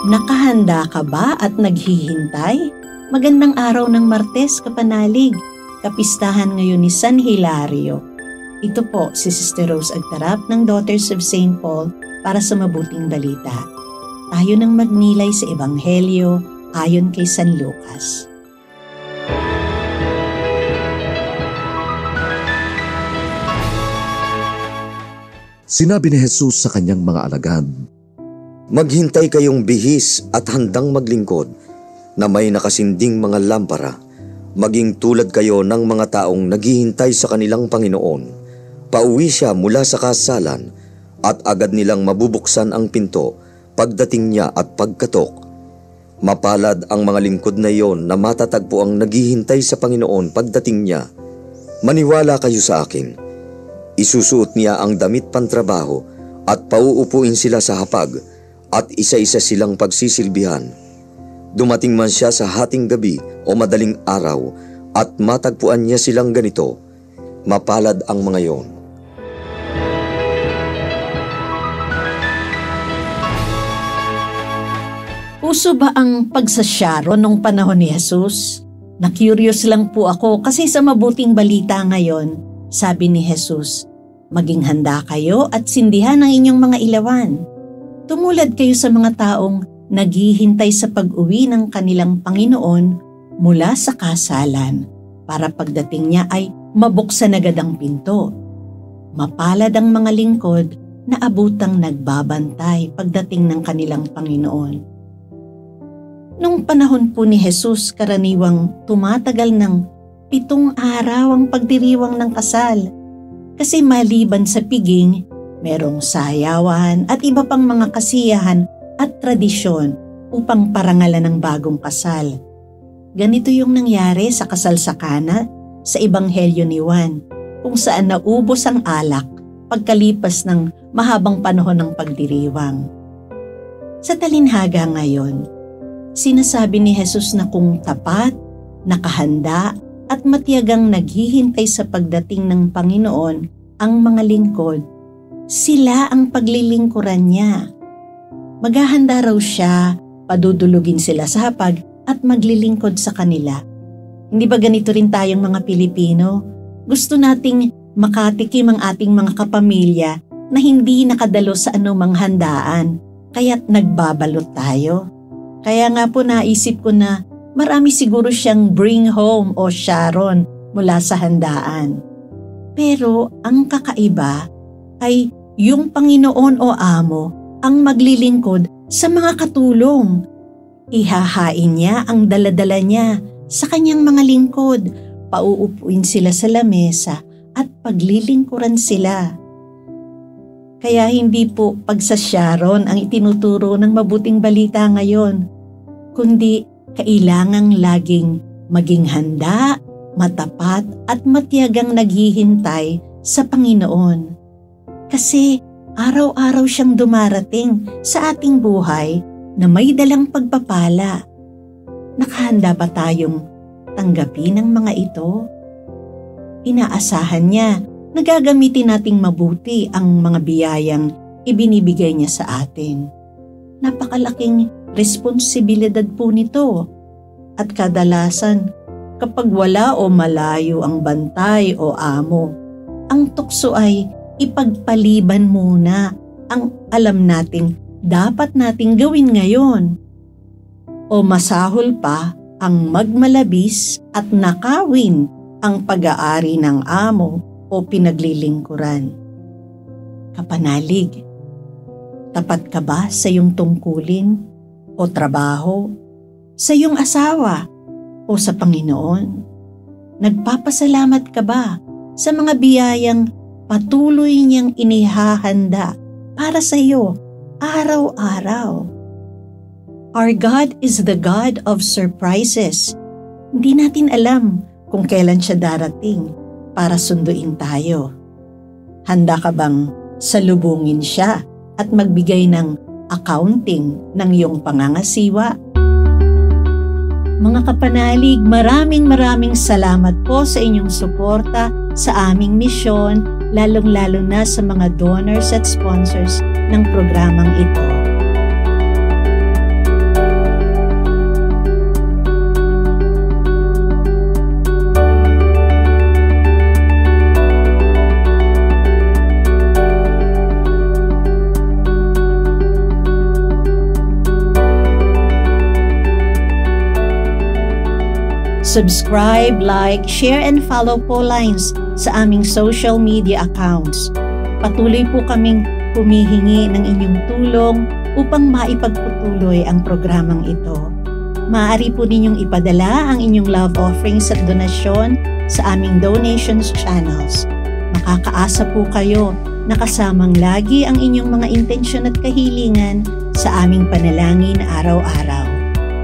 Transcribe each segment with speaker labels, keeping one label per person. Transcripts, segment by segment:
Speaker 1: Nakahanda ka ba at naghihintay? Magandang araw ng Martes, kapanalig. Kapistahan ngayon ni San Hilario. Ito po si Sister Rose Agtarap ng Daughters of St. Paul para sa mabuting balita. Tayo nang magnilay sa Ebanghelyo ayon kay San Lucas.
Speaker 2: Sinabi ni Jesus sa kanyang mga alagad,
Speaker 3: "Maghintay kayong bihis at handang maglingkod na may nakasinding mga lampara. Maging tulad kayo ng mga taong naghihintay sa kanilang Panginoon. Pauwi siya mula sa kasalan at agad nilang mabubuksan ang pinto pagdating niya at pagkatok. Mapalad ang mga lingkod na iyon na matatagpo ang naghihintay sa Panginoon pagdating niya. Maniwala kayo sa akin. Isusuot niya ang damit pantrabaho at pauupuin sila sa hapag at isa-isa silang pagsisilbihan. Dumating man siya sa hating gabi o madaling araw at matagpuan niya silang ganito, mapalad ang mga iyon."
Speaker 1: Uso ba ang pagsasyaro nung panahon ni Jesus? Na-curious lang po ako kasi sa mabuting balita ngayon, sabi ni Jesus, "Maging handa kayo at sindihan ang inyong mga ilawan. Tumulad kayo sa mga taong naghihintay sa pag-uwi ng kanilang Panginoon mula sa kasalan para pagdating niya ay mabuksan agad ang pinto. Mapalad ang mga lingkod na abutang nagbabantay pagdating ng kanilang Panginoon." Nung panahon po ni Jesus, karaniwang tumatagal ng 7 araw ang pagdiriwang ng kasal. Kasi maliban sa piging, merong sayawan at iba pang mga kasiyahan at tradisyon upang parangalan ng bagong kasal. Ganito yung nangyari sa kasal sa Cana sa Ebanghelyo ni Juan, kung saan naubos ang alak pagkalipas ng mahabang panahon ng pagdiriwang. Sa talinhaga ngayon, sinasabi ni Jesus na kung tapat, nakahanda at matiyagang naghihintay sa pagdating ng Panginoon ang mga lingkod, sila ang paglilingkuran niya. Maghahanda raw siya, padudulugin sila sa hapag at maglilingkod sa kanila. Hindi ba ganito rin tayong mga Pilipino? Gusto nating makatikim ang ating mga kapamilya na hindi nakadalo sa anumang handaan, kaya't nagbabalot tayo. Kaya nga po naisip ko na marami siguro siyang bring home o Sharon mula sa handaan. Pero ang kakaiba ay yung Panginoon o Amo ang maglilingkod sa mga katulong. Ihahain niya ang daladala niya sa kanyang mga lingkod, pauupuin sila sa lamesa at paglilingkuran sila. Kaya hindi po pagsasyaron ang itinuturo ng mabuting balita ngayon, kundi kailangang laging maging handa, matapat at matiyagang naghihintay sa Panginoon. Kasi araw-araw siyang dumarating sa ating buhay na may dalang pagpapala. Nakahanda ba tayong tanggapin ang mga ito? Inaasahan niya na gagamitin nating mabuti ang mga biyayang ibinibigay niya sa atin. Napakalaking responsibilidad po nito. At kadalasan, kapag wala o malayo ang bantay o amo, ang tukso ay ipagpaliban muna ang alam nating dapat nating gawin ngayon. O masahol pa ang magmalabis at nakawin ang pag-aari ng amo o pinaglilingkuran. Kapanalig, tapat ka ba sa iyong tungkulin o trabaho, sa iyong asawa o sa Panginoon? Nagpapasalamat ka ba sa mga biyayang patuloy niyang inihahanda para sa iyo araw-araw? Our God is the God of surprises. Hindi natin alam kung kailan siya darating para sunduin tayo. Handa ka bang salubungin siya at magbigay ng accounting ng iyong pangangasiwa? Mga kapanalig, maraming salamat po sa inyong suporta sa aming misyon, lalong-lalo na sa mga donors at sponsors ng programang ito. Subscribe, like, share, and follow po Lines sa aming social media accounts. Patuloy po kaming humihingi ng inyong tulong upang maipagpatuloy ang programang ito. Maaari po ninyong ipadala ang inyong love offerings at donasyon sa aming donations channels. Makakaasa po kayo na kasamang lagi ang inyong mga intensyon at kahilingan sa aming panalangin araw-araw.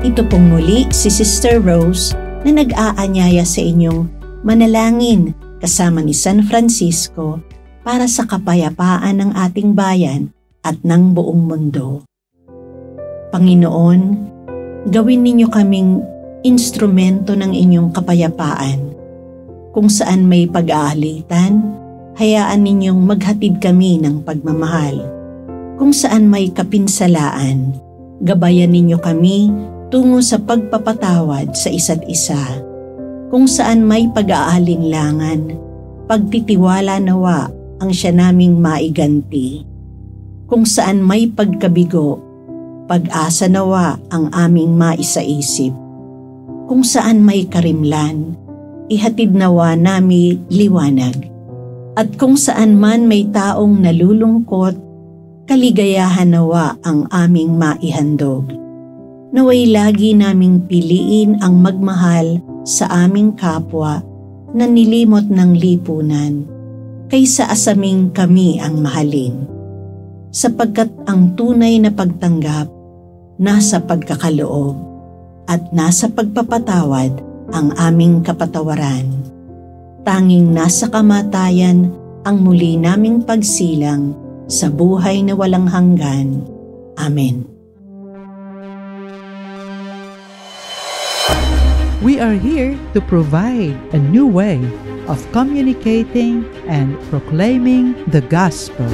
Speaker 1: Ito pong muli si Sister Rose na nag-aanyaya sa inyong manalangin kasama ni San Francisco para sa kapayapaan ng ating bayan at ng buong mundo. Panginoon, gawin ninyo kaming instrumento ng inyong kapayapaan. Kung saan may pag-aalitan, hayaan ninyong maghatid kami ng pagmamahal. Kung saan may kapinsalaan, gabayan ninyo kami tungo sa pagpapatawad sa isa't isa. Kung saan may pag-aalinlangan, pagtitiwala nawa ang siya naming maiganti. Kung saan may pagkabigo, pag-asa nawa ang aming maisaisip. Kung saan may karimlan, ihatid nawa nami liwanag. At kung saan man may taong nalulungkot, kaligayahan nawa ang aming maihandog. Naway lagi naming piliin ang magmahal sa aming kapwa na nilimot ng lipunan, kaysa asaming kami ang mahalin. Sapagkat ang tunay na pagtanggap nasa pagkakaloob at nasa pagpapatawad ang aming kapatawaran. Tanging nasa kamatayan ang muli naming pagsilang sa buhay na walang hanggan. Amen.
Speaker 4: We are here to provide a new way of communicating and proclaiming the gospel.